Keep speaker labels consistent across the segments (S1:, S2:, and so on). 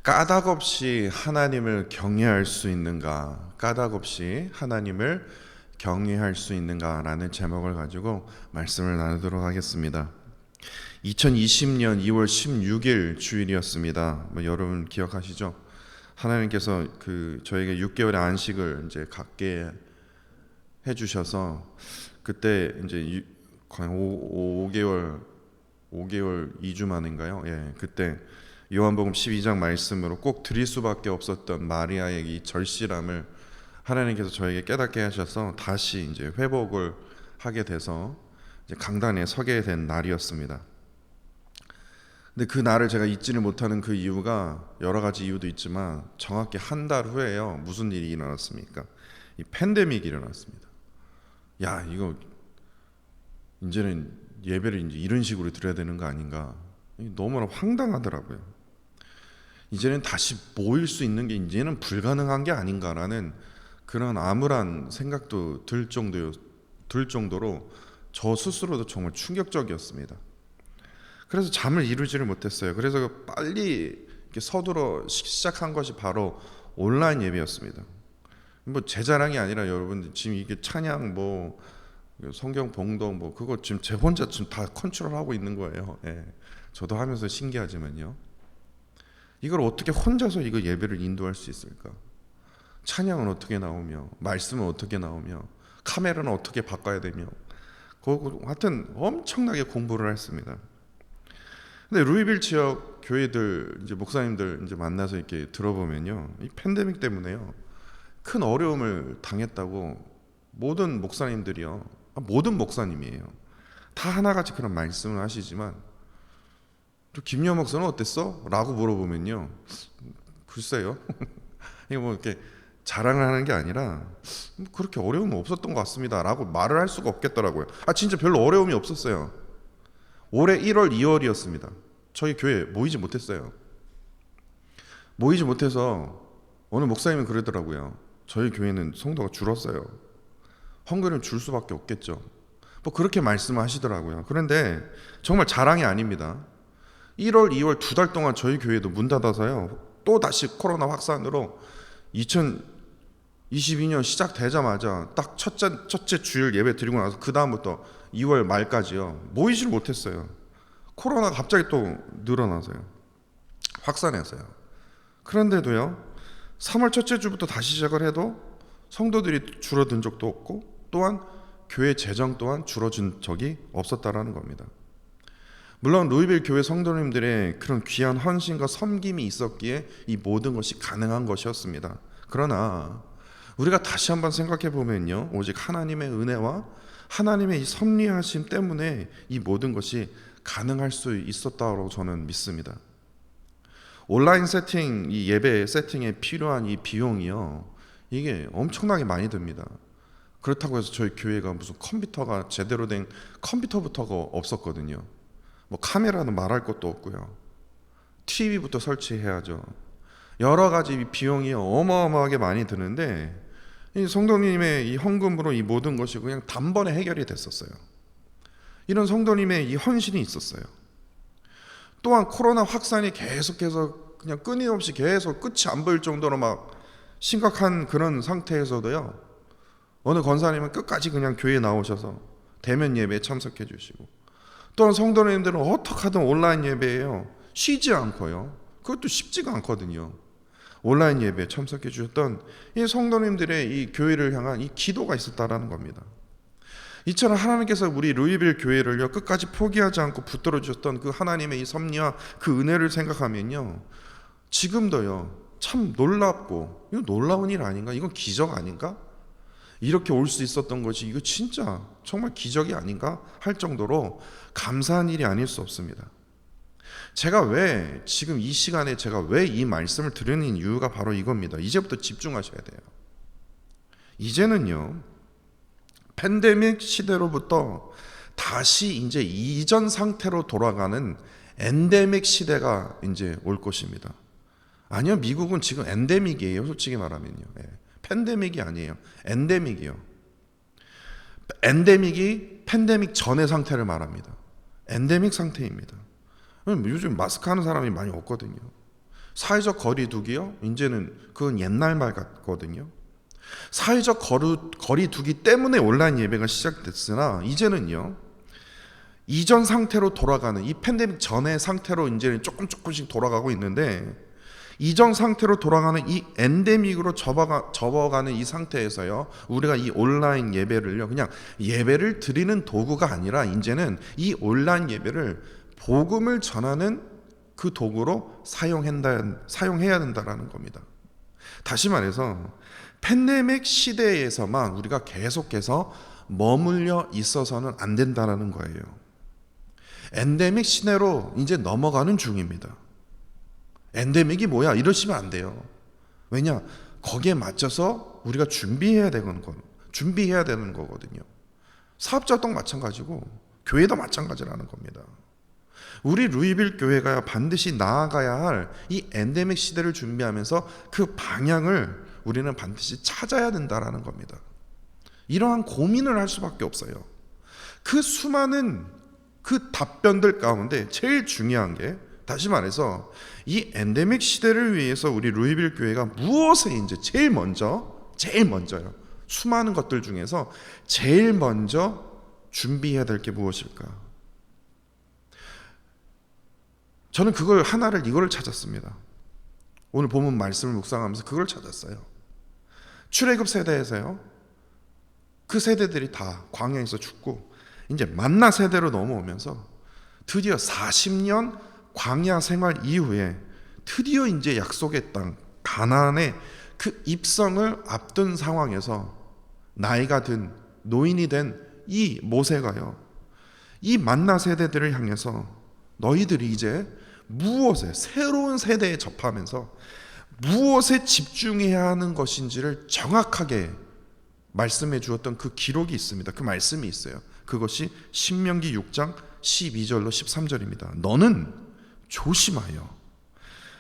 S1: 까닭 없이 하나님을 경외할 수 있는가? 까닭 없이 하나님을 경외할 수 있는가라는 제목을 가지고 말씀을 나누도록 하겠습니다. 2020년 2월 16일 주일이었습니다. 여러분 기억하시죠? 하나님께서 저에게 6개월의 안식을 이제 갖게 해주셔서 그때 이제 거의 5개월 2주 만인가요? 예, 그때 요한복음 12장 말씀으로 꼭 드릴 수밖에 없었던 마리아의 이 절실함을 하나님께서 저에게 깨닫게 하셔서 다시 이제 회복을 하게 돼서 이제 강단에 서게 된 날이었습니다. 근데 그 날을 제가 잊지를 못하는 그 이유가 여러 가지 이유도 있지만 정확히 한 달 후에요. 무슨 일이 일어났습니까? 이 팬데믹이 일어났습니다. 야, 이거 이제는 예배를 이제 이런 식으로 드려야 되는 거 아닌가? 너무나 황당하더라고요. 이제는 다시 모일 수 있는 게 이제는 불가능한 게 아닌가라는 그런 암울한 생각도 들 정도로 저 스스로도 정말 충격적이었습니다. 그래서 잠을 이루지를 못했어요. 그래서 빨리 이렇게 서둘러 시작한 것이 바로 온라인 예배였습니다. 제 자랑이 아니라 여러분 지금 이게 찬양 성경 봉독 그거 지금 제 혼자 지금 다 컨트롤하고 있는 거예요. 예. 저도 하면서 신기하지만요. 이걸 어떻게 혼자서 이거 예배를 인도할 수 있을까? 찬양은 어떻게 나오며, 말씀은 어떻게 나오며, 카메라는 어떻게 바꿔야 되며, 하여튼 엄청나게 공부를 했습니다. 근데 루이빌 지역 교회들 이제 목사님들 이제 만나서 이렇게 들어보면요, 이 팬데믹 때문에요 큰 어려움을 당했다고 모든 목사님들이요, 모든 목사님이에요, 다 하나같이 그런 말씀을 하시지만 또 김여 목사는 어땠어? 라고 물어보면요, 글쎄요. 이거 이렇게 자랑을 하는 게 아니라 그렇게 어려움은 없었던 것 같습니다 라고 말을 할 수가 없겠더라고요. 진짜 별로 어려움이 없었어요. 올해 1월 2월이었습니다 저희 교회 모이지 못했어요. 모이지 못해서 어느 목사님은 그러더라고요. 저희 교회는 성도가 줄었어요. 헌금은 줄 수밖에 없겠죠. 그렇게 말씀하시더라고요. 그런데 정말 자랑이 아닙니다. 1월, 2월 2달 동안 저희 교회도 문 닫아서요, 또 다시 코로나 확산으로 2022년 시작되자마자 딱 첫째 주일 예배 드리고 나서 그 다음부터 2월 말까지요 모이질 못했어요. 코로나가 갑자기 또 늘어나서요, 확산해서요. 그런데도요 3월 첫째 주부터 다시 시작을 해도 성도들이 줄어든 적도 없고 또한 교회 재정 또한 줄어든 적이 없었다라는 겁니다. 물론 루이빌 교회 성도님들의 그런 귀한 헌신과 섬김이 있었기에 이 모든 것이 가능한 것이었습니다. 그러나 우리가 다시 한번 생각해 보면요, 오직 하나님의 은혜와 하나님의 이 섭리하심 때문에 이 모든 것이 가능할 수 있었다고 저는 믿습니다. 온라인 세팅, 이 예배 세팅에 필요한 이 비용이요, 이게 엄청나게 많이 듭니다. 그렇다고 해서 저희 교회가 무슨 컴퓨터가 제대로 된 컴퓨터부터가 없었거든요. 카메라는 말할 것도 없고요. TV부터 설치해야죠. 여러 가지 비용이 어마어마하게 많이 드는데 이 성도님의 이 헌금으로 이 모든 것이 그냥 단번에 해결이 됐었어요. 이런 성도님의 이 헌신이 있었어요. 또한 코로나 확산이 계속해서 그냥 끊임없이 계속 끝이 안 보일 정도로 심각한 그런 상태에서도요, 어느 권사님은 끝까지 그냥 교회에 나오셔서 대면 예배에 참석해 주시고, 또한 성도님들은 어떻게 하든 온라인 예배에요 쉬지 않고요, 그것도 쉽지가 않거든요, 온라인 예배에 참석해 주셨던 이 성도님들의 이 교회를 향한 이 기도가 있었다라는 겁니다. 이처럼 하나님께서 우리 루이빌 교회를요 끝까지 포기하지 않고 붙들어 주셨던 그 하나님의 이 섭리와 그 은혜를 생각하면요, 지금도요 참 놀랍고, 이거 놀라운 일 아닌가? 이건 기적 아닌가? 이렇게 올 수 있었던 것이 이거 진짜 정말 기적이 아닌가 할 정도로 감사한 일이 아닐 수 없습니다. 제가 왜 지금 이 시간에 제가 왜 이 말씀을 드리는 이유가 바로 이겁니다. 이제부터 집중하셔야 돼요. 이제는요 팬데믹 시대로부터 다시 이제 이전 상태로 돌아가는 엔데믹 시대가 이제 올 것입니다. 아니요, 미국은 지금 엔데믹이에요. 솔직히 말하면요. 팬데믹이 아니에요. 엔데믹이요. 엔데믹이 팬데믹 전의 상태를 말합니다. 엔데믹 상태입니다. 요즘 마스크 하는 사람이 많이 없거든요. 사회적 거리두기요? 이제는 그건 옛날 말 같거든요. 사회적 거리두기 때문에 온라인 예배가 시작됐으나 이제는요, 이전 상태로 돌아가는, 이 팬데믹 전의 상태로 이제는 조금씩 돌아가고 있는데, 이전 상태로 돌아가는 이 엔데믹으로 접어가는 이 상태에서요, 우리가 이 온라인 예배를요, 그냥 예배를 드리는 도구가 아니라 이제는 이 온라인 예배를 복음을 전하는 그 도구로 사용해야 된다라는 겁니다. 다시 말해서 팬데믹 시대에서만 우리가 계속해서 머물러 있어서는 안 된다라는 거예요. 엔데믹 시대로 이제 넘어가는 중입니다. 엔데믹이 뭐야? 이러시면 안 돼요. 왜냐? 거기에 맞춰서 우리가 준비해야 되는 거거든요. 사업자도 마찬가지고 교회도 마찬가지라는 겁니다. 우리 루이빌 교회가 반드시 나아가야 할 이 엔데믹 시대를 준비하면서 그 방향을 우리는 반드시 찾아야 된다라는 겁니다. 이러한 고민을 할 수밖에 없어요. 그 수많은 그 답변들 가운데 제일 중요한 게, 다시 말해서 이 엔데믹 시대를 위해서 우리 루이빌 교회가 무엇에 이제 제일 먼저요. 수많은 것들 중에서 제일 먼저 준비해야 될 게 무엇일까? 저는 이거를 찾았습니다. 오늘 본문 말씀을 묵상하면서 그걸 찾았어요. 출애굽 세대에서요, 그 세대들이 다 광야에서 죽고 이제 만나 세대로 넘어오면서 드디어 40년 광야 생활 이후에 드디어 이제 약속의 땅 가나안의 그 입성을 앞둔 상황에서 나이가 든 노인이 된 이 모세가요, 이 만나 세대들을 향해서 너희들이 이제 새로운 세대에 접하면서 무엇에 집중해야 하는 것인지를 정확하게 말씀해 주었던 그 기록이 있습니다. 그 말씀이 있어요. 그것이 신명기 6장 12절로 13절입니다. 너는 조심하여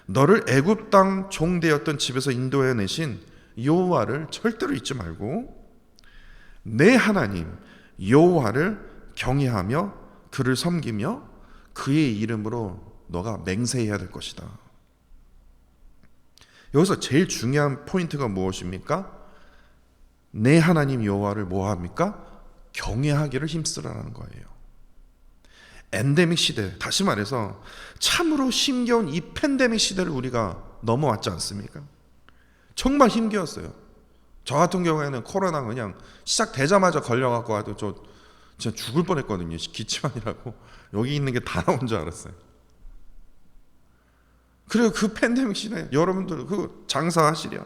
S1: 너를 애굽 땅 종되었던 집에서 인도해 내신 여호와를 절대로 잊지 말고 내 하나님 여호와를 경외하며 그를 섬기며 그의 이름으로 너가 맹세해야 될 것이다. 여기서 제일 중요한 포인트가 무엇입니까? 내 하나님 여호와를 뭐 합니까? 경외하기를 힘쓰라는 거예요. 엔데믹 시대, 다시 말해서 참으로 힘겨운 이 팬데믹 시대를 우리가 넘어왔지 않습니까? 정말 힘겨웠어요. 저 같은 경우에는 코로나 그냥 시작되자마자 걸려갖고 와도 저 진짜 죽을 뻔했거든요. 기침하느라고 여기 있는 게 다 나온 줄 알았어요. 그리고 그 팬데믹 시대 여러분들 그 장사하시랴,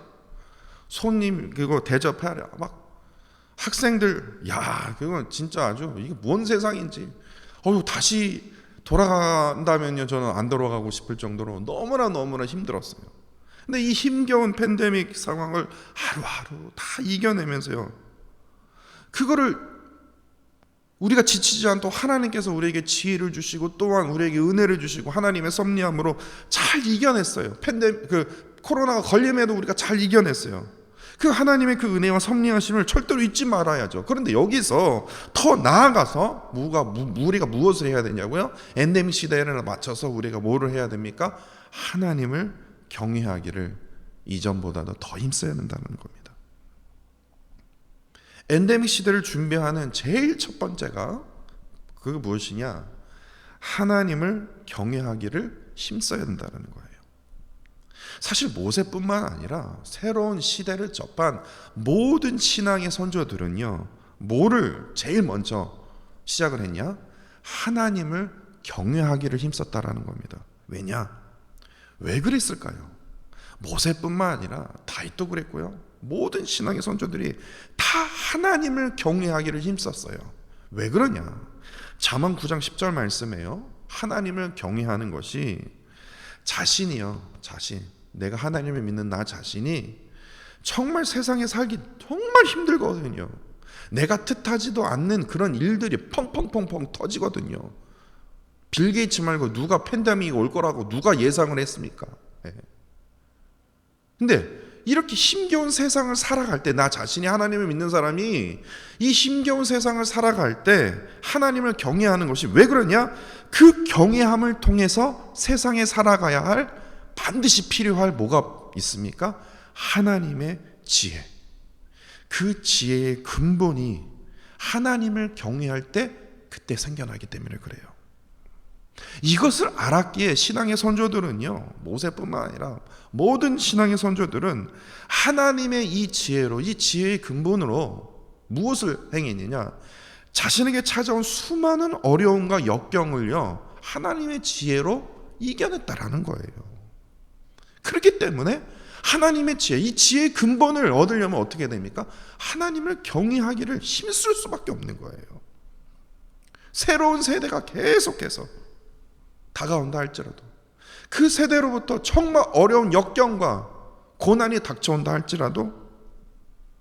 S1: 손님 그거 대접하랴, 막 학생들, 야 그건 진짜 아주 이게 뭔 세상인지 다시 돌아간다면요 저는 안 돌아가고 싶을 정도로 너무나 힘들었어요. 근데 이 힘겨운 팬데믹 상황을 하루하루 다 이겨내면서요, 그거를 우리가 지치지 않도록 하나님께서 우리에게 지혜를 주시고 또한 우리에게 은혜를 주시고 하나님의 섭리함으로 잘 이겨냈어요. 코로나가 걸림에도 우리가 잘 이겨냈어요. 그 하나님의 그 은혜와 섭리하심을 절대로 잊지 말아야죠. 그런데 여기서 더 나아가서 우리가 무엇을 해야 되냐고요? 엔데믹 시대에 맞춰서 우리가 뭐를 해야 됩니까? 하나님을 경외하기를 이전보다도 더 힘써야 된다는 겁니다. 엔데믹 시대를 준비하는 제일 첫 번째가 그게 무엇이냐? 하나님을 경외하기를 힘써야 된다는 거예요. 사실 모세뿐만 아니라 새로운 시대를 접한 모든 신앙의 선조들은요, 뭐를 제일 먼저 시작을 했냐? 하나님을 경외하기를 힘썼다라는 겁니다. 왜냐? 왜 그랬을까요? 모세뿐만 아니라 다윗도 그랬고요, 모든 신앙의 선조들이 다 하나님을 경외하기를 힘썼어요. 왜 그러냐? 잠언 9장 10절 말씀에요, 하나님을 경외하는 것이 내가 하나님을 믿는 나 자신이 정말 세상에 살기 정말 힘들거든요. 내가 뜻하지도 않는 그런 일들이 펑펑펑펑 터지거든요. 빌 게이츠 말고 누가 팬데믹이 올 거라고 누가 예상을 했습니까? 근데 이렇게 힘겨운 세상을 살아갈 때, 나 자신이 하나님을 믿는 사람이 이 힘겨운 세상을 살아갈 때 하나님을 경외하는 것이 왜 그러냐? 그 경외함을 통해서 세상에 살아가야 할 반드시 필요할 뭐가 있습니까? 하나님의 지혜. 그 지혜의 근본이 하나님을 경외할 때 그때 생겨나기 때문에 그래요. 이것을 알았기에 신앙의 선조들은요, 모세뿐만 아니라 모든 신앙의 선조들은 하나님의 이 지혜로, 이 지혜의 근본으로 무엇을 행했느냐? 자신에게 찾아온 수많은 어려움과 역경을요, 하나님의 지혜로 이겨냈다라는 거예요. 그렇기 때문에 하나님의 지혜, 이 지혜의 근본을 얻으려면 어떻게 됩니까? 하나님을 경외하기를 힘쓸 수밖에 없는 거예요. 새로운 세대가 계속해서 다가온다 할지라도, 그 세대로부터 정말 어려운 역경과 고난이 닥쳐온다 할지라도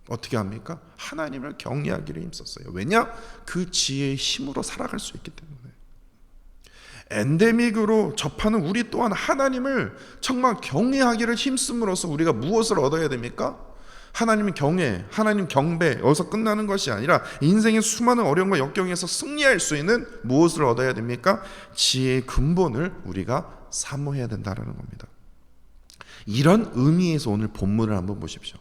S1: 어떻게 합니까? 하나님을 경외하기를 힘썼어요. 왜냐? 그 지혜의 힘으로 살아갈 수 있기 때문에. 엔데믹으로 접하는 우리 또한 하나님을 정말 경외하기를 힘씀으로써 우리가 무엇을 얻어야 됩니까? 하나님 경외, 하나님 경배, 여기서 끝나는 것이 아니라 인생의 수많은 어려움과 역경에서 승리할 수 있는 무엇을 얻어야 됩니까? 지혜의 근본을 우리가 사모해야 된다는 겁니다. 이런 의미에서 오늘 본문을 한번 보십시오.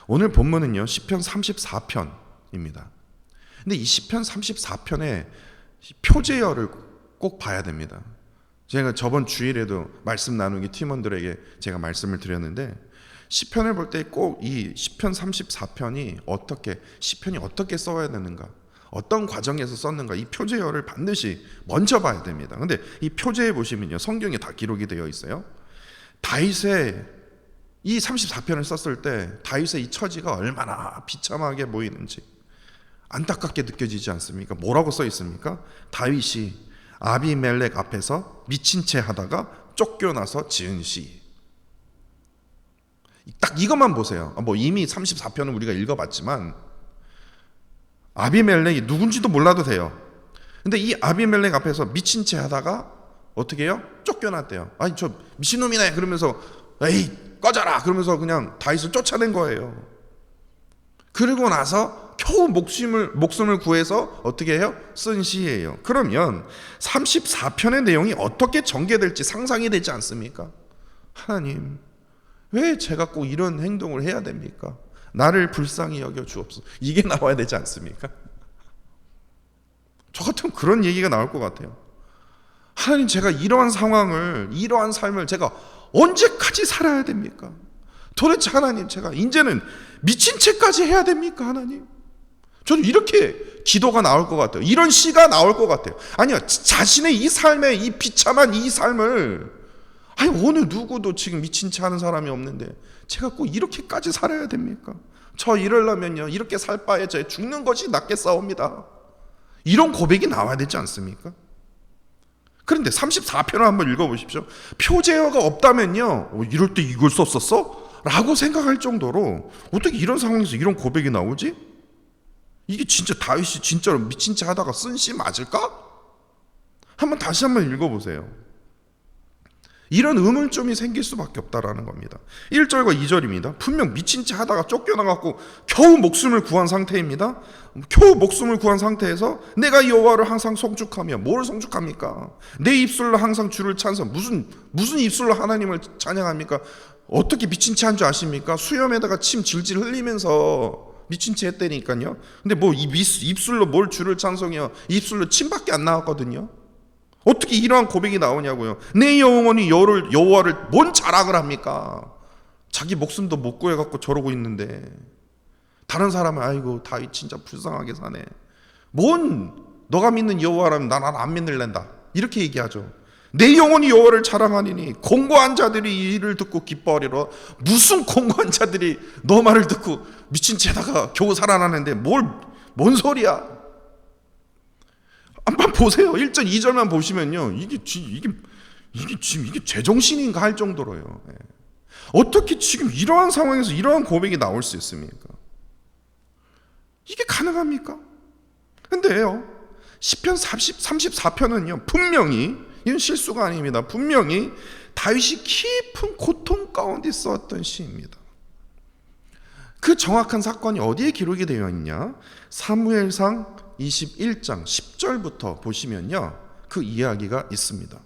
S1: 오늘 본문은요, 시편 34편입니다. 근데 이 시편 34편의 표제어를 꼭 봐야 됩니다. 제가 저번 주일에도 말씀 나누기 팀원들에게 제가 말씀을 드렸는데, 시편을 볼 때 꼭 이 시편 34편이 시편이 어떻게 써야 되는가, 어떤 과정에서 썼는가, 이 표제어를 반드시 먼저 봐야 됩니다. 근데 이 표제에 보시면요, 성경에 다 기록이 되어 있어요. 다윗의 이 34편을 썼을 때 다윗의 이 처지가 얼마나 비참하게 보이는지 안타깝게 느껴지지 않습니까? 뭐라고 써 있습니까? 다윗이 아비멜렉 앞에서 미친 채 하다가 쫓겨나서 지은 시. 딱 이것만 보세요. 뭐 이미 34편은 우리가 읽어봤지만 아비멜렉이 누군지도 몰라도 돼요. 근데 이 아비멜렉 앞에서 미친 채 하다가 어떻게 해요? 쫓겨났대요. 아니 저 미친놈이네 그러면서 에이 꺼져라 그러면서 그냥 다윗을 쫓아낸 거예요. 그리고 나서 겨우 목숨을 구해서 어떻게 해요? 쓴 시예요. 그러면 34편의 내용이 어떻게 전개될지 상상이 되지 않습니까? 하나님, 왜 제가 꼭 이런 행동을 해야 됩니까? 나를 불쌍히 여겨 주옵소서. 이게 나와야 되지 않습니까? 저 같으면 그런 얘기가 나올 것 같아요. 하나님, 제가 이러한 상황을, 이러한 삶을 제가 언제까지 살아야 됩니까? 도대체 하나님, 제가 이제는 미친 채까지 해야 됩니까? 하나님, 저는 이렇게 기도가 나올 것 같아요. 이런 시가 나올 것 같아요. 아니요, 자신의 이 삶의 이 비참한 이 삶을, 아니 어느 누구도 지금 미친 채 하는 사람이 없는데 제가 꼭 이렇게까지 살아야 됩니까? 저 이러려면요, 이렇게 살 바에 저 죽는 것이 낫겠사옵니다. 이런 고백이 나와야 되지 않습니까? 그런데 34편을 한번 읽어보십시오. 표제어가 없다면요, 이럴 때 이걸 썼었어? 라고 생각할 정도로 어떻게 이런 상황에서 이런 고백이 나오지? 이게 진짜 다윗이 진짜로 미친 채 하다가 쓴 시 맞을까? 다시 한번 읽어보세요. 이런 의문점이 생길 수밖에 없다라는 겁니다. 1절과 2절입니다. 분명 미친 채 하다가 쫓겨나갖고 겨우 목숨을 구한 상태입니다. 겨우 목숨을 구한 상태에서 내가 여호와를 항상 송축하며, 뭘 송축합니까? 내 입술로 항상 주를 찬송. 무슨 입술로 하나님을 찬양합니까? 어떻게 미친 채 한 줄 아십니까? 수염에다가 침 질질 흘리면서 미친 채 했다니까요. 근데 뭐 입술로 뭘 주를 찬송해요? 입술로 침밖에 안 나왔거든요. 어떻게 이러한 고백이 나오냐고요. 내 영혼이 여호와를 뭔 자랑을 합니까? 자기 목숨도 못 구해갖고 저러고 있는데 다른 사람은 아이고 다윗 진짜 불쌍하게 사네. 너가 믿는 여호와라면 난 안 믿을랜다 이렇게 얘기하죠. 내 영혼이 여호와를 자랑하니니 공고한 자들이 이를 듣고 기뻐하리라. 무슨 공고한 자들이 너 말을 듣고 미친 채다가 겨우 살아나는데 뭔 소리야? 한번 보세요. 1절 2절만 보시면요, 이게 제정신인가 할 정도로요. 어떻게 지금 이러한 상황에서 이러한 고백이 나올 수 있습니까? 이게 가능합니까? 근데요, 시편 34편은요 분명히, 이건 실수가 아닙니다. 분명히 다윗이 깊은 고통 가운데 썼던 시입니다. 그 정확한 사건이 어디에 기록이 되어 있냐? 사무엘상 21장 10절부터 보시면요, 그 이야기가 있습니다.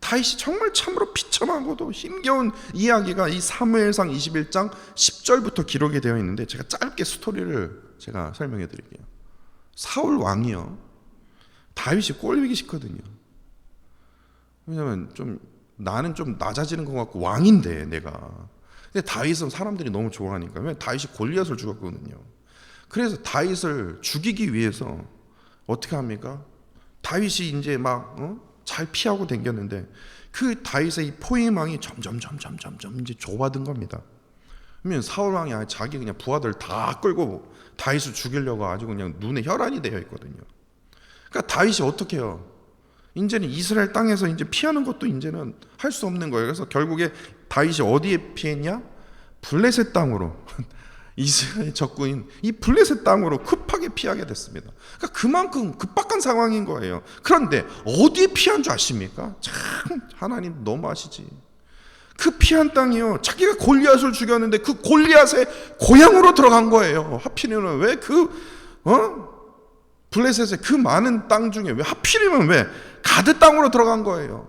S1: 다윗이 정말 참으로 비참하고도 힘겨운 이야기가 이 사무엘상 21장 10절부터 기록이 되어 있는데, 제가 짧게 스토리를 제가 설명해 드릴게요. 사울 왕이요, 다윗이 꼴보기 싫거든요. 왜냐면 나는 좀 낮아지는 것 같고 왕인데 내가. 근데 다윗은 사람들이 너무 좋아하니까. 왜냐면 다윗이 골리앗을 죽였거든요. 그래서 다윗을 죽이기 위해서 어떻게 합니까? 다윗이 이제 막 잘 피하고 댕겼는데, 그 다윗의 이 포위망이 점점 이제 좁아든 겁니다. 그러면 사울 왕이 자기 그냥 부하들 다 끌고 다윗을 죽이려고 아주 그냥 눈에 혈안이 되어 있거든요. 그러니까 다윗이 어떻게 해요? 이제는 이스라엘 땅에서 이제 피하는 것도 이제는 할 수 없는 거예요. 그래서 결국에 다윗이 어디에 피했냐? 블레셋 땅으로, 이스라엘 적군인 이 블레셋 땅으로 급하게 피하게 됐습니다. 그러니까 그만큼 급박한 상황인 거예요. 그런데 어디에 피한 줄 아십니까? 참 하나님 너무 아시지. 그 피한 땅이요, 자기가 골리앗을 죽였는데 그 골리앗의 고향으로 들어간 거예요. 하필이면 왜 블레셋의 그 많은 땅 중에 왜 하필이면 왜 가드 땅으로 들어간 거예요.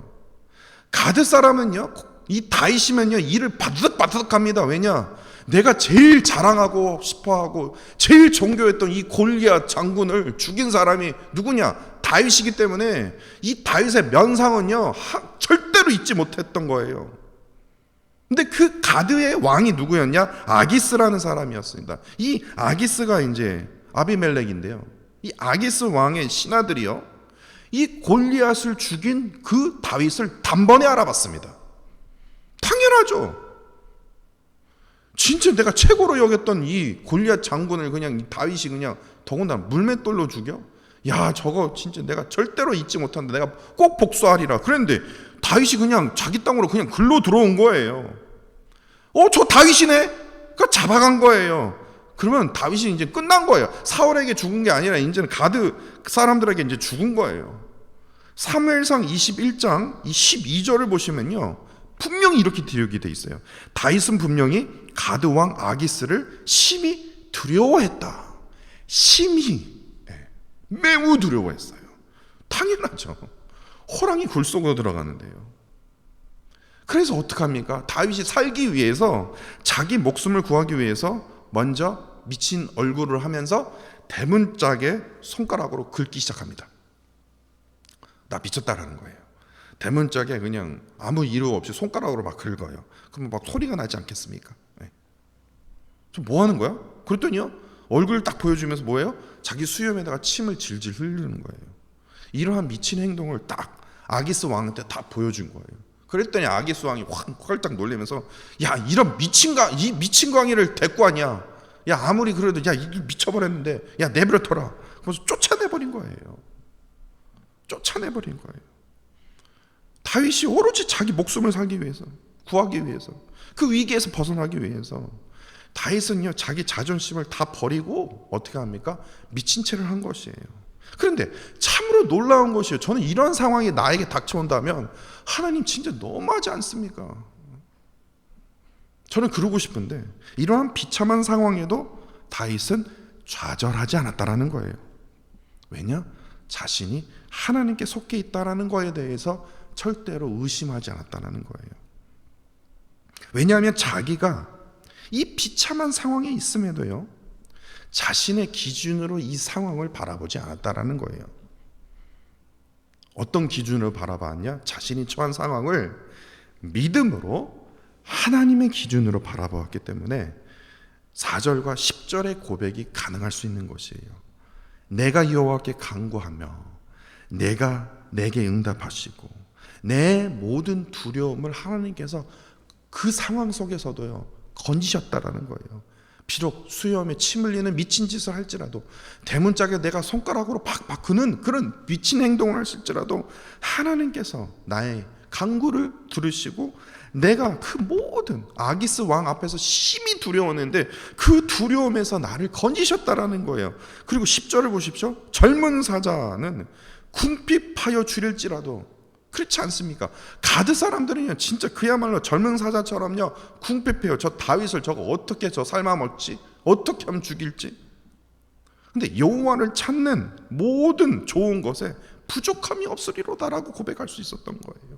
S1: 가드 사람은요, 이 다윗이면요 이를 바드덕합니다. 왜냐? 내가 제일 자랑하고 싶어하고 제일 존경했던 이 골리앗 장군을 죽인 사람이 누구냐? 다윗이기 때문에 이 다윗의 면상은요 절대로 잊지 못했던 거예요. 근데 그 가드의 왕이 누구였냐? 아기스라는 사람이었습니다. 이 아기스가 이제 아비멜렉인데요, 이 아기스 왕의 신하들이요, 이 골리앗을 죽인 그 다윗을 단번에 알아봤습니다. 당연하죠. 진짜 내가 최고로 여겼던 이 골리앗 장군을 그냥 이 다윗이 그냥 더군다나 물맷돌로 죽여? 야, 저거 진짜 내가 절대로 잊지 못한다. 내가 꼭 복수하리라. 그랬는데 다윗이 그냥 자기 땅으로 그냥 글로 들어온 거예요. 저 다윗이네? 그러니까 잡아간 거예요. 그러면 다윗이 이제 끝난 거예요. 사울에게 죽은 게 아니라 이제는 가드 사람들에게 이제 죽은 거예요. 사무엘상 21장 이 12절을 보시면요, 분명히 이렇게 기록이 돼 있어요. 다윗은 분명히 가드 왕 아기스를 심히 두려워했다. 심히, 매우 두려워했어요. 당연하죠. 호랑이 굴 속으로 들어가는데요. 그래서 어떡합니까? 다윗이 살기 위해서, 자기 목숨을 구하기 위해서 먼저 미친 얼굴을 하면서 대문짝에 손가락으로 긁기 시작합니다. 나 미쳤다라는 거예요. 대문짝에 그냥 아무 이유 없이 손가락으로 막 긁어요. 그러면 막 소리가 나지 않겠습니까? 좀 뭐 하는 거야? 그랬더니요, 얼굴을 딱 보여주면서 뭐예요? 자기 수염에다가 침을 질질 흘리는 거예요. 이러한 미친 행동을 딱 아기스 왕한테 다 보여준 거예요. 그랬더니 아기스 왕이 활짝 놀라면서, 야, 이 미친 광이를 데리고 왔냐? 야, 아무리 그래도 야, 이게 미쳐버렸는데 야, 내버려둬라. 그래서 쫓아내버린 거예요. 다윗이 오로지 자기 목숨을 살기 위해서, 구하기 위해서, 그 위기에서 벗어나기 위해서 다윗은요 자기 자존심을 다 버리고 어떻게 합니까? 미친 채를 한 것이에요. 그런데 참으로 놀라운 것이에요. 저는 이런 상황이 나에게 닥쳐온다면 하나님 진짜 너무하지 않습니까? 저는 그러고 싶은데 이러한 비참한 상황에도 다윗은 좌절하지 않았다라는 거예요. 왜냐? 자신이 하나님께 속해 있다라는 거에 대해서 절대로 의심하지 않았다는 거예요. 왜냐하면 자기가 이 비참한 상황에 있음에도요 자신의 기준으로 이 상황을 바라보지 않았다라는 거예요. 어떤 기준으로 바라봤냐? 자신이 처한 상황을 믿음으로 하나님의 기준으로 바라보았기 때문에 4절과 10절의 고백이 가능할 수 있는 것이에요. 내가 여호와께 간구하며 내가 내게 응답하시고 내 모든 두려움을 하나님께서 그 상황 속에서도요 건지셨다라는 거예요. 비록 수염에 침 흘리는 미친 짓을 할지라도, 대문짝에 내가 손가락으로 팍팍 그는 그런 미친 행동을 할지라도 하나님께서 나의 간구를 들으시고 내가 그 모든 아기스 왕 앞에서 심히 두려웠는데 그 두려움에서 나를 건지셨다라는 거예요. 그리고 10절을 보십시오. 젊은 사자는 궁핍하여 줄일지라도, 그렇지 않습니까? 가드 사람들은요 진짜 그야말로 젊은 사자처럼요 궁핍해요. 저 다윗을 저거 어떻게 저 삶아 먹지? 어떻게 하면 죽일지? 근데 여호와를 찾는 모든 좋은 것에 부족함이 없으리로다라고 고백할 수 있었던 거예요.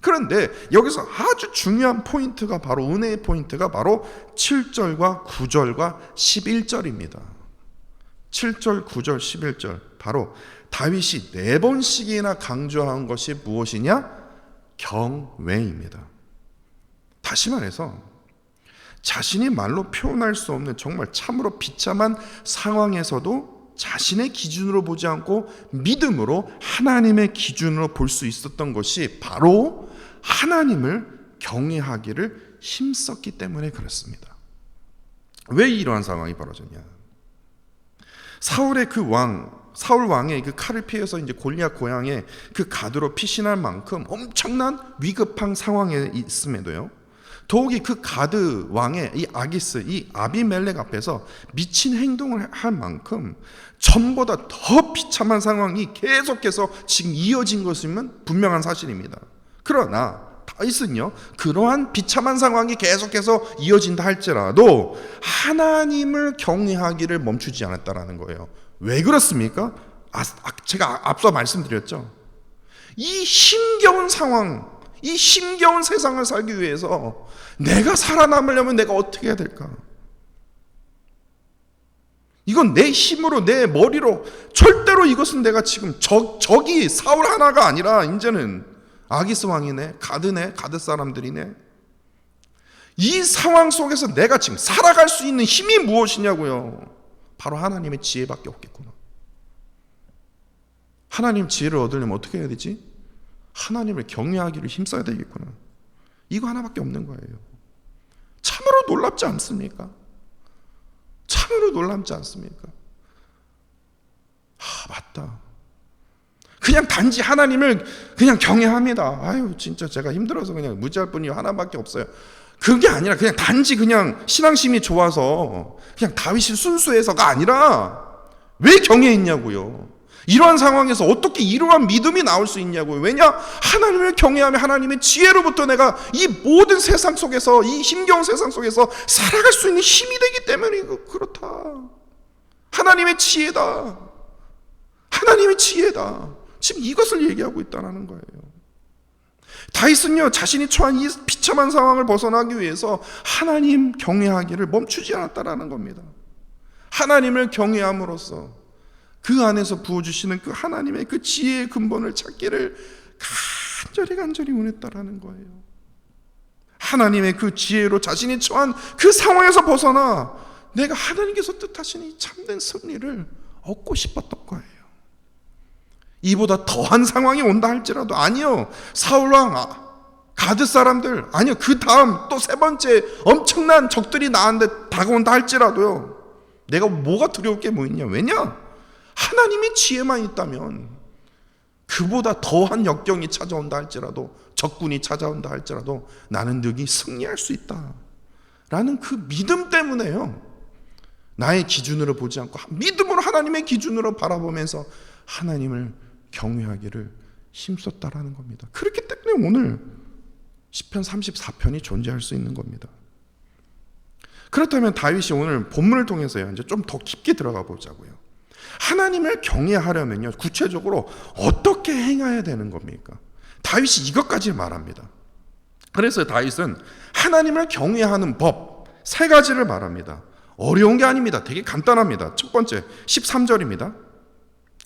S1: 그런데 여기서 아주 중요한 포인트가 바로 은혜의 포인트가 바로 7절과 9절과 11절입니다. 7절, 9절, 11절 바로 다윗이 4번씩이나 강조한 것이 무엇이냐? 경외입니다. 다시 말해서 자신이 말로 표현할 수 없는 정말 참으로 비참한 상황에서도 자신의 기준으로 보지 않고 믿음으로 하나님의 기준으로 볼 수 있었던 것이 바로 하나님을 경외하기를 힘썼기 때문에 그렇습니다. 왜 이러한 상황이 벌어졌냐? 사울 왕의 그 칼을 피해서 이제 골리앗 고향에 그 가드로 피신할 만큼 엄청난 위급한 상황에 있음에도요, 더욱이 그 가드 왕의 이 아기스, 이 아비멜렉 앞에서 미친 행동을 할 만큼 전보다 더 비참한 상황이 계속해서 지금 이어진 것임은 분명한 사실입니다. 그러나 다윗은요, 그러한 비참한 상황이 계속해서 이어진다 할지라도 하나님을 경외하기를 멈추지 않았다라는 거예요. 왜 그렇습니까? 제가 앞서 말씀드렸죠. 이 힘겨운 상황, 이 힘겨운 세상을 살기 위해서 내가 살아남으려면 내가 어떻게 해야 될까? 이건 내 힘으로, 내 머리로 절대로 이것은 내가 지금 적이 사울 하나가 아니라 이제는 아기스 왕이네, 가드네, 가드 사람들이네. 이 상황 속에서 내가 지금 살아갈 수 있는 힘이 무엇이냐고요? 바로 하나님의 지혜밖에 없겠구나. 하나님 지혜를 얻으려면 어떻게 해야 되지? 하나님을 경외하기를 힘써야 되겠구나. 이거 하나밖에 없는 거예요. 참으로 놀랍지 않습니까? 참으로 놀랍지 않습니까? 맞다. 그냥 단지 하나님을 그냥 경외합니다. 아유, 진짜 제가 힘들어서 그냥 무지할 분이 하나밖에 없어요. 그게 아니라 그냥 단지 그냥 신앙심이 좋아서 그냥 다윗이 순수해서가 아니라 왜 경외했냐고요. 이러한 상황에서 어떻게 이러한 믿음이 나올 수 있냐고요. 왜냐? 하나님을 경외하며 하나님의 지혜로부터 내가 이 모든 세상 속에서, 이 힘겨운 세상 속에서 살아갈 수 있는 힘이 되기 때문에 그렇다. 하나님의 지혜다. 하나님의 지혜다. 지금 이것을 얘기하고 있다는 거예요. 다윗은요, 자신이 처한 이 비참한 상황을 벗어나기 위해서 하나님 경외하기를 멈추지 않았다라는 겁니다. 하나님을 경외함으로써 그 안에서 부어주시는 그 하나님의 그 지혜의 근본을 찾기를 간절히 원했다라는 거예요. 하나님의 그 지혜로 자신이 처한 그 상황에서 벗어나 내가 하나님께서 뜻하신 이 참된 승리를 얻고 싶었던 거예요. 이보다 더한 상황이 온다 할지라도, 아니요, 사울왕, 가드 사람들, 아니요, 그 다음 또 세 번째 엄청난 적들이 나한테 다가온다 할지라도요, 내가 뭐가 두려울 게 뭐 있냐? 왜냐? 하나님의 지혜만 있다면 그보다 더한 역경이 찾아온다 할지라도, 적군이 찾아온다 할지라도 나는 능히 승리할 수 있다 라는 그 믿음 때문에요, 나의 기준으로 보지 않고 믿음으로 하나님의 기준으로 바라보면서 하나님을 경외하기를 힘썼다라는 겁니다. 그렇기 때문에 오늘 시편 34편이 존재할 수 있는 겁니다. 그렇다면 다윗이 오늘 본문을 통해서요, 이제 좀 더 깊게 들어가 보자고요. 하나님을 경외하려면요, 구체적으로 어떻게 행해야 되는 겁니까? 다윗이 이것까지 말합니다. 그래서 다윗은 하나님을 경외하는 법 3가지를 말합니다. 어려운 게 아닙니다. 되게 간단합니다. 첫 번째 13절입니다.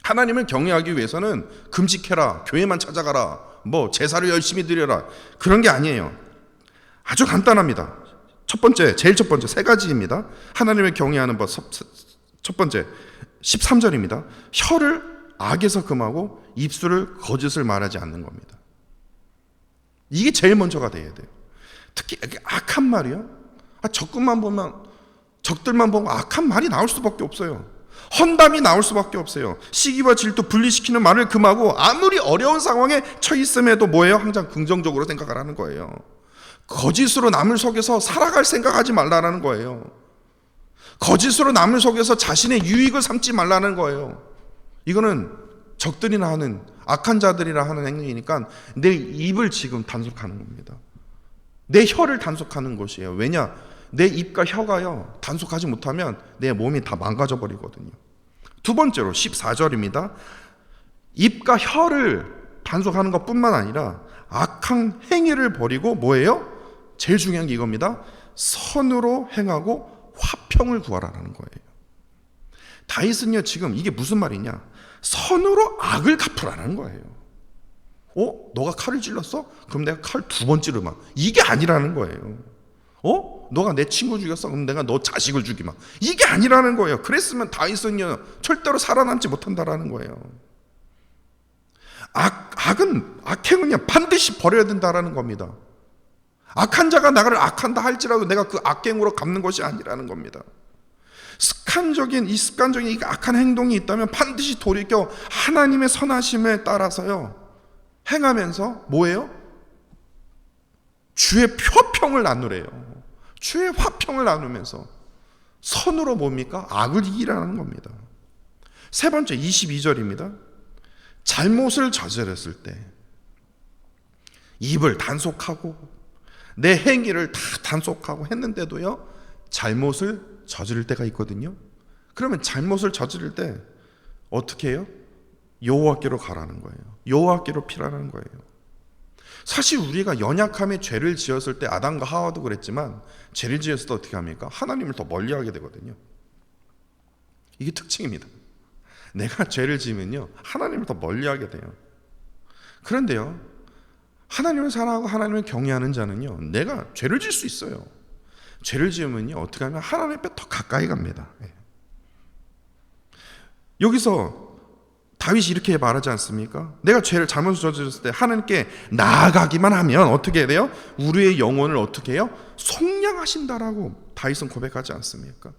S1: 하나님을 경외하기 위해서는 금식해라, 교회만 찾아가라, 뭐 제사를 열심히 드려라, 그런 게 아니에요. 아주 간단합니다. 제일 첫 번째 3가지입니다. 하나님을 경외하는 법 첫 번째 13절입니다. 혀를 악에서 금하고 입술을 거짓을 말하지 않는 겁니다. 이게 제일 먼저가 돼야 돼요. 특히 악한 말이요, 적들만 보면 악한 말이 나올 수밖에 없어요. 헌담이 나올 수밖에 없어요. 시기와 질투 분리시키는 말을 금하고 아무리 어려운 상황에 처했음에도 뭐예요? 항상 긍정적으로 생각하라는 거예요. 거짓으로 남을 속여서 살아갈 생각하지 말라는 거예요. 거짓으로 남을 속여서 자신의 유익을 삼지 말라는 거예요. 이거는 적들이나 하는, 악한 자들이라 하는 행위니까 내 입을 지금 단속하는 겁니다. 내 혀를 단속하는 것이에요. 왜냐? 내 입과 혀가요, 단속하지 못하면 내 몸이 다 망가져 버리거든요. 두 번째로 14절입니다. 입과 혀를 단속하는 것뿐만 아니라 악한 행위를 버리고 뭐예요? 제일 중요한 게 이겁니다. 선으로 행하고 화평을 구하라는 거예요. 다윗은요, 지금 이게 무슨 말이냐? 선으로 악을 갚으라는 거예요. 너가 칼을 찔렀어? 그럼 내가 칼 2번 찌르마. 이게 아니라는 거예요. 너가 내 친구 죽였어? 그럼 내가 너 자식을 죽이마. 이게 아니라는 거예요. 그랬으면 다윗은요, 절대로 살아남지 못한다라는 거예요. 악행은요, 반드시 버려야 된다라는 겁니다. 악한 자가 나를 악한다 할지라도 내가 그 악행으로 갚는 것이 아니라는 겁니다. 습관적인 이 악한 행동이 있다면 반드시 돌이켜 하나님의 선하심에 따라서요, 행하면서 뭐예요? 주의 화평을 나누래요. 주의 화평을 나누면서 선으로 뭡니까? 악을 이기라는 겁니다. 세 번째 22절입니다. 잘못을 저질렀을 때 입을 단속하고 내 행위를 다 단속하고 했는데도요, 잘못을 저지를 때가 있거든요. 그러면 잘못을 저지를 때 어떻게 해요? 여호와께로 가라는 거예요. 여호와께로 피라는 거예요. 사실 우리가 연약함에 죄를 지었을 때 아담과 하와도 그랬지만 죄를 지었을 때 어떻게 합니까? 하나님을 더 멀리하게 되거든요. 이게 특징입니다. 내가 죄를 지으면요, 하나님을 더 멀리하게 돼요. 그런데요, 하나님을 사랑하고 하나님을 경외하는 자는요, 내가 죄를 지을 수 있어요. 죄를 지으면요, 어떻게 하면 하나님 앞에 더 가까이 갑니다. 여기서 다윗이 이렇게 말하지 않습니까? 내가 죄를 잘못 저질렀을 때 하나님께 나아가기만 하면 어떻게 돼요? 우리의 영혼을 어떻게 해요? 속량하신다라고 다윗은 고백하지 않습니까?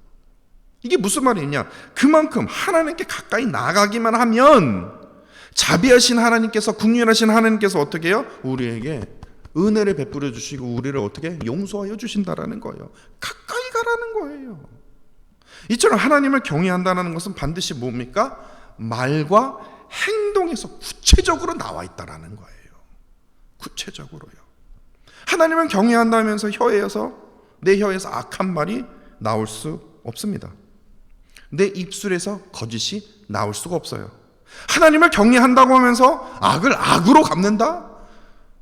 S1: 이게 무슨 말이냐? 그만큼 하나님께 가까이 나가기만 하면 자비하신 하나님께서, 긍휼하신 하나님께서 어떻게 해요? 우리에게 은혜를 베풀어 주시고 우리를 어떻게 용서하여 주신다라는 거예요. 가까이 가라는 거예요. 이처럼 하나님을 경외한다는 것은 반드시 뭡니까? 말과 행동에서 구체적으로 나와 있다라는 거예요. 구체적으로요. 하나님을 경외한다면서 내 혀에서 악한 말이 나올 수 없습니다. 내 입술에서 거짓이 나올 수가 없어요. 하나님을 경외한다고 하면서 악을 악으로 갚는다?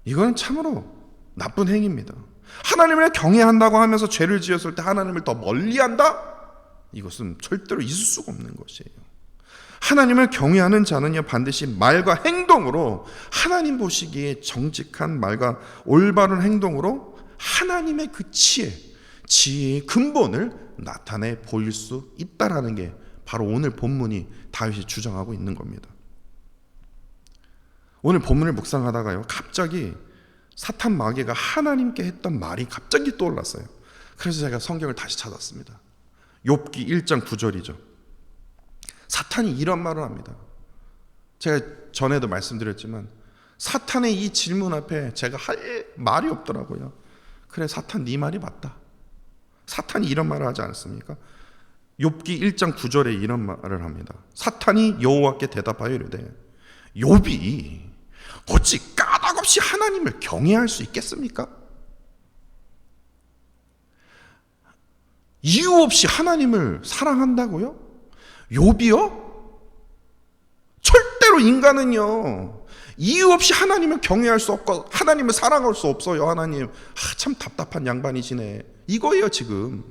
S1: 이건 참으로 나쁜 행위입니다. 하나님을 경외한다고 하면서 죄를 지었을 때 하나님을 더 멀리한다? 이것은 절대로 있을 수가 없는 것이에요. 하나님을 경외하는 자는요, 반드시 말과 행동으로, 하나님 보시기에 정직한 말과 올바른 행동으로 하나님의 그 지혜의 근본을 나타내 보일 수 있다라는 게 바로 오늘 본문이 다윗이 주장하고 있는 겁니다. 오늘 본문을 묵상하다가요, 갑자기 사탄 마귀가 하나님께 했던 말이 갑자기 떠올랐어요. 그래서 제가 성경을 다시 찾았습니다. 욥기 1장 9절이죠. 사탄이 이런 말을 합니다. 제가 전에도 말씀드렸지만 사탄의 이 질문 앞에 제가 할 말이 없더라고요. 그래, 사탄 네 말이 맞다. 사탄이 이런 말을 하지 않습니까? 욥기 1장 9절에 이런 말을 합니다. 사탄이 여호와께 대답하여 이르되 욥이 어찌 까닭없이 하나님을 경외할 수 있겠습니까? 이유 없이 하나님을 사랑한다고요? 욥이요? 절대로 인간은요, 이유 없이 하나님을 경외할 수 없고 하나님을 사랑할 수 없어요. 하나님, 참 답답한 양반이시네, 이거예요 지금.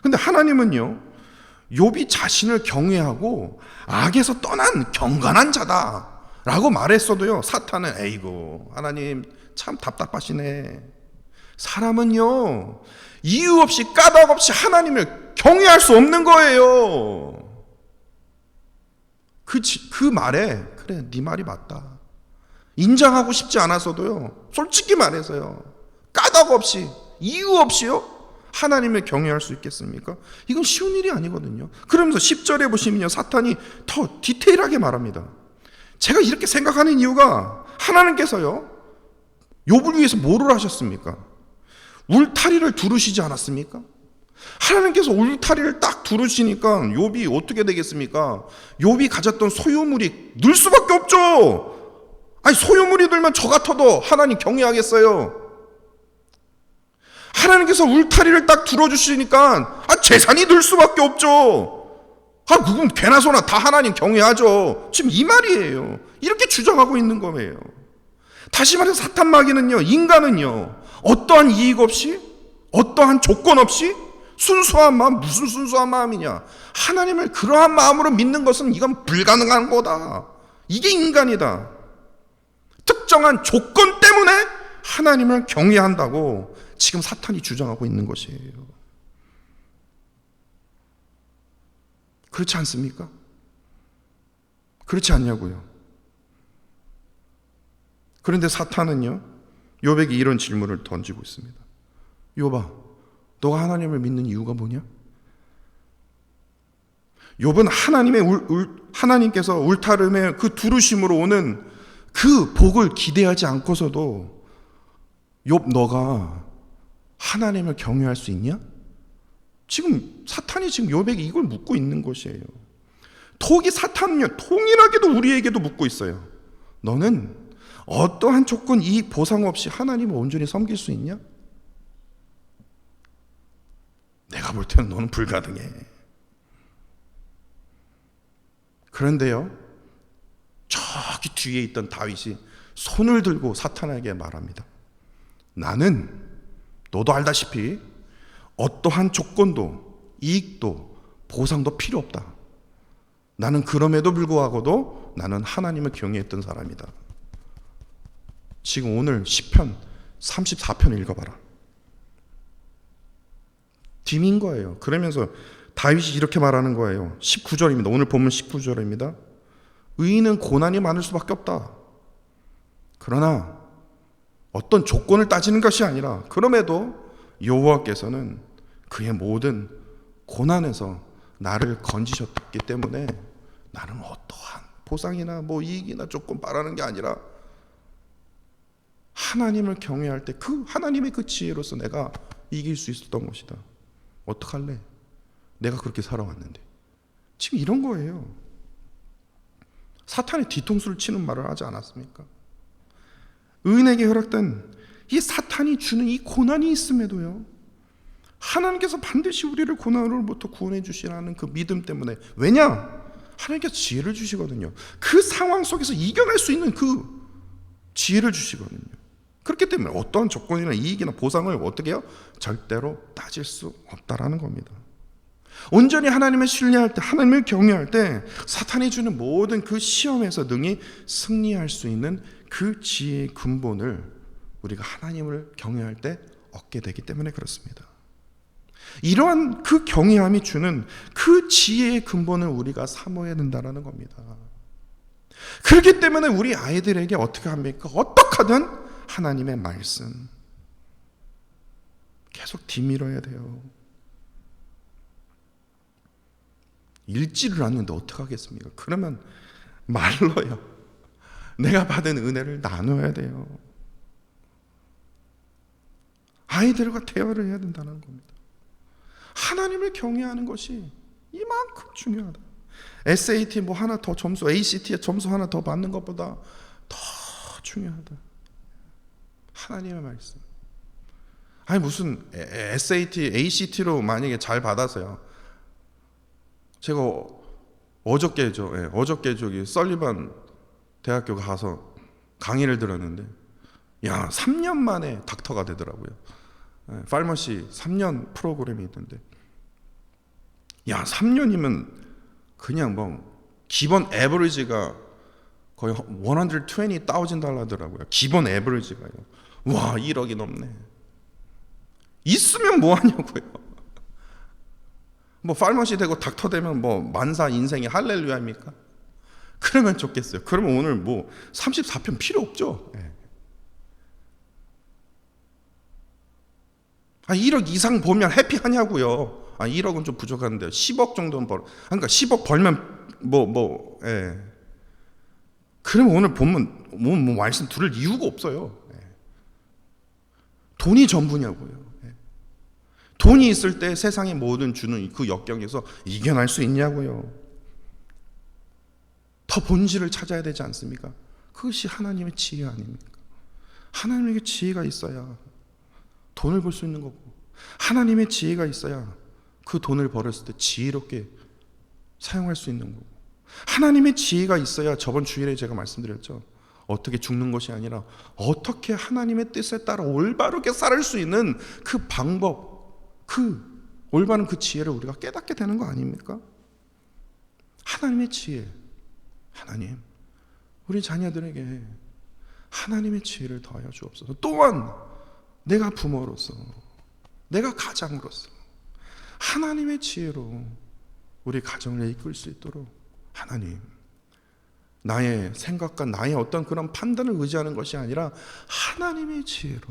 S1: 근데 하나님은요, 욥이 자신을 경외하고 악에서 떠난 경건한 자다라고 말했어도요, 사탄은 에이고 하나님 참 답답하시네. 사람은요, 이유 없이 까닭 없이 하나님을 경외할 수 없는 거예요. 그 말에 그래, 네 말이 맞다, 인정하고 싶지 않아서도요, 솔직히 말해서요, 까닭 없이 이유 없이요 하나님을 경외할 수 있겠습니까? 이건 쉬운 일이 아니거든요. 그러면서 10절에 보시면요, 사탄이 더 디테일하게 말합니다. 제가 이렇게 생각하는 이유가, 하나님께서요 욥을 위해서 뭐를 하셨습니까? 울타리를 두르시지 않았습니까? 하나님께서 울타리를 딱 두르시니까 욥이 어떻게 되겠습니까? 욥이 가졌던 소유물이 늘 수밖에 없죠. 아니, 소유물이 늘면 저 같아도 하나님 경외하겠어요? 하나님께서 울타리를 딱 들어주시니까 재산이 늘 수밖에 없죠. 그건 개나 소나 다 하나님 경외하죠. 지금 이 말이에요. 이렇게 주장하고 있는 거예요. 다시 말해서 사탄 마귀는요, 인간은요, 어떠한 이익 없이, 어떠한 조건 없이 순수한 마음, 무슨 순수한 마음이냐? 하나님을 그러한 마음으로 믿는 것은 이건 불가능한 거다. 이게 인간이다. 특정한 조건 때문에 하나님을 경외한다고 지금 사탄이 주장하고 있는 것이에요. 그렇지 않습니까? 그렇지 않냐고요. 그런데 사탄은요, 욥에게 이런 질문을 던지고 있습니다. 욥아, 너가 하나님을 믿는 이유가 뭐냐? 욥은 하나님께서 울타름의 그 두루심으로 오는 그 복을 기대하지 않고서도 욥, 너가 하나님을 경외할 수 있냐? 지금 사탄이 지금 욥에게 이걸 묻고 있는 것이에요. 사탄은요, 통일하게도 우리에게도 묻고 있어요. 너는 어떠한 조건, 이익, 보상 없이 하나님을 온전히 섬길 수 있냐? 내가 볼 때는 너는 불가능해. 그런데요, 저기 뒤에 있던 다윗이 손을 들고 사탄에게 말합니다. 나는 너도 알다시피 어떠한 조건도 이익도 보상도 필요 없다. 나는 그럼에도 불구하고도 나는 하나님을 경외했던 사람이다. 지금 오늘 시편 34편 읽어봐라. 딤인 거예요. 그러면서 다윗이 이렇게 말하는 거예요. 19절입니다. 오늘 본문 19절입니다. 의인은 고난이 많을 수밖에 없다. 그러나 어떤 조건을 따지는 것이 아니라 그럼에도 여호와께서는 그의 모든 고난에서 나를 건지셨기 때문에 나는 어떠한 보상이나 이익이나 조건 바라는 게 아니라 하나님을 경외할 때 그 하나님의 그 지혜로서 내가 이길 수 있었던 것이다. 어떡할래? 내가 그렇게 살아왔는데. 지금 이런 거예요. 사탄이 뒤통수를 치는 말을 하지 않았습니까? 의인에게 허락된 이 사탄이 주는 이 고난이 있음에도요, 하나님께서 반드시 우리를 고난으로부터 구원해 주시라는 그 믿음 때문에, 왜냐? 하나님께서 지혜를 주시거든요. 그 상황 속에서 이겨낼 수 있는 그 지혜를 주시거든요. 그렇기 때문에 어떠한 조건이나 이익이나 보상을 어떻게 해요? 절대로 따질 수 없다라는 겁니다. 온전히 하나님을 신뢰할 때, 하나님을 경외할 때 사탄이 주는 모든 그 시험에서 능히 승리할 수 있는 그 지혜의 근본을 우리가 하나님을 경외할 때 얻게 되기 때문에 그렇습니다. 이러한 그 경외함이 주는 그 지혜의 근본을 우리가 삼아야 된다는 겁니다. 그렇기 때문에 우리 아이들에게 어떻게 합니까? 어떻게든 하나님의 말씀 계속 뒤밀어야 돼요. 읽지를 않는데 어떡하겠습니까? 그러면 말로요, 내가 받은 은혜를 나눠야 돼요. 아이들과 대화를 해야 된다는 겁니다. 하나님을 경외하는 것이 이만큼 중요하다. SAT 하나 더 점수, ACT에 점수 하나 더 받는 것보다 더 중요하다. 하나님의 말씀. 아니 무슨 SAT, ACT로 만약에 잘 받아서요. 제가 어저께 저기 설리반 대학교 가서 강의를 들었는데, 야, 3년 만에 닥터가 되더라고요. 파머시 3년 프로그램이 있던데, 야, 3년이면 그냥 기본 에버리지가 거의 $120,000더라고요. 기본 에버리지가요. 와, 1억이 넘네. 있으면 뭐 하냐고요. 파머시 되고 닥터 되면 만사 인생이 할렐루야입니까? 그러면 좋겠어요. 그러면 오늘 34편 필요 없죠. 1억 이상 보면 해피하냐고요. 1억은 좀 부족한데 10억 정도는 그러니까 10억 벌면 그러면 오늘 보면 말씀 들을 이유가 없어요. 돈이 전부냐고요. 돈이 있을 때 세상의 모든 주는 그 역경에서 이겨낼 수 있냐고요. 더 본질을 찾아야 되지 않습니까? 그것이 하나님의 지혜 아닙니까? 하나님에게 지혜가 있어야 돈을 벌 수 있는 거고, 하나님의 지혜가 있어야 그 돈을 벌었을 때 지혜롭게 사용할 수 있는 거고, 하나님의 지혜가 있어야 저번 주일에 제가 말씀드렸죠. 어떻게 죽는 것이 아니라 어떻게 하나님의 뜻에 따라 올바르게 살 수 있는 그 방법, 그 올바른 그 지혜를 우리가 깨닫게 되는 거 아닙니까? 하나님의 지혜, 하나님 우리 자녀들에게 하나님의 지혜를 더하여 주옵소서. 또한 내가 부모로서, 내가 가장으로서 하나님의 지혜로 우리 가정을 이끌 수 있도록 하나님, 나의 생각과 나의 어떤 그런 판단을 의지하는 것이 아니라 하나님의 지혜로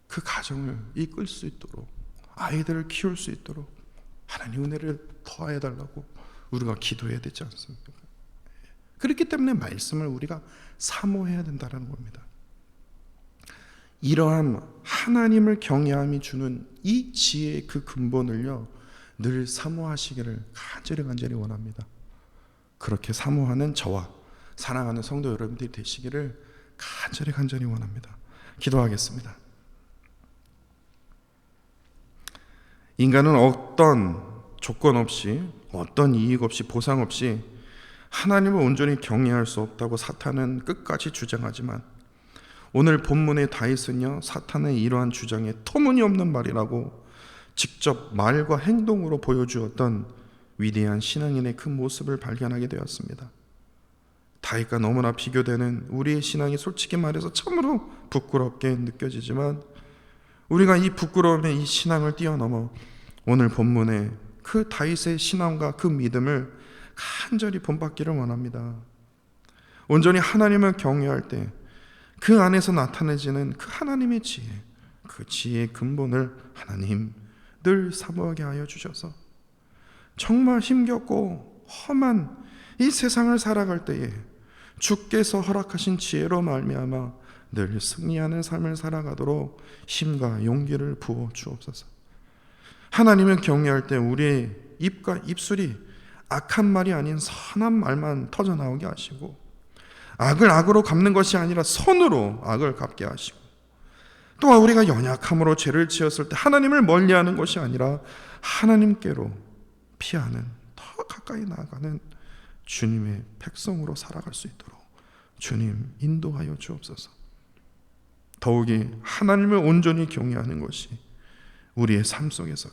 S1: 그 가정을 이끌 수 있도록, 아이들을 키울 수 있도록 하나님 은혜를 더해 달라고 우리가 기도해야 되지 않습니까? 그렇기 때문에 말씀을 우리가 사모해야 된다는 겁니다. 이러한 하나님을 경외함이 주는 이 지혜의 그 근본을요, 늘 사모하시기를 간절히 원합니다. 그렇게 사모하는 저와 사랑하는 성도 여러분들이 되시기를 간절히 원합니다. 기도하겠습니다. 인간은 어떤 조건 없이, 어떤 이익 없이, 보상 없이 하나님을 온전히 경외할 수 없다고 사탄은 끝까지 주장하지만, 오늘 본문의 다윗은요, 사탄의 이러한 주장에 터무니없는 말이라고 직접 말과 행동으로 보여주었던 위대한 신앙인의 그 모습을 발견하게 되었습니다. 다윗과 너무나 비교되는 우리의 신앙이 솔직히 말해서 참으로 부끄럽게 느껴지지만, 우리가 이 부끄러움의 이 신앙을 뛰어넘어 오늘 본문의 그 다윗의 신앙과 그 믿음을 간절히 본받기를 원합니다. 온전히 하나님을 경외할 때 그 안에서 나타내지는 그 하나님의 지혜, 그 지혜의 근본을 하나님 늘 사모하게 하여 주셔서 정말 힘겹고 험한 이 세상을 살아갈 때에 주께서 허락하신 지혜로 말미암아 늘 승리하는 삶을 살아가도록 힘과 용기를 부어 주옵소서. 하나님을 경외할 때 우리의 입과 입술이 악한 말이 아닌 선한 말만 터져 나오게 하시고, 악을 악으로 갚는 것이 아니라 선으로 악을 갚게 하시고, 또한 우리가 연약함으로 죄를 지었을 때 하나님을 멀리하는 것이 아니라 하나님께로 피하는, 더 가까이 나아가는 주님의 백성으로 살아갈 수 있도록 주님 인도하여 주옵소서. 더욱이 하나님을 온전히 경외하는 것이 우리의 삶 속에서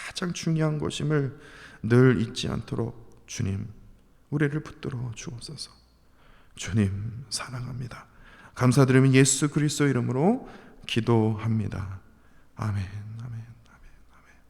S1: 가장 중요한 것임을 늘 잊지 않도록 주님 우리를 붙들어 주옵소서. 주님 사랑합니다. 감사드리며 예수 그리스도 이름으로 기도합니다. 아멘. 아멘.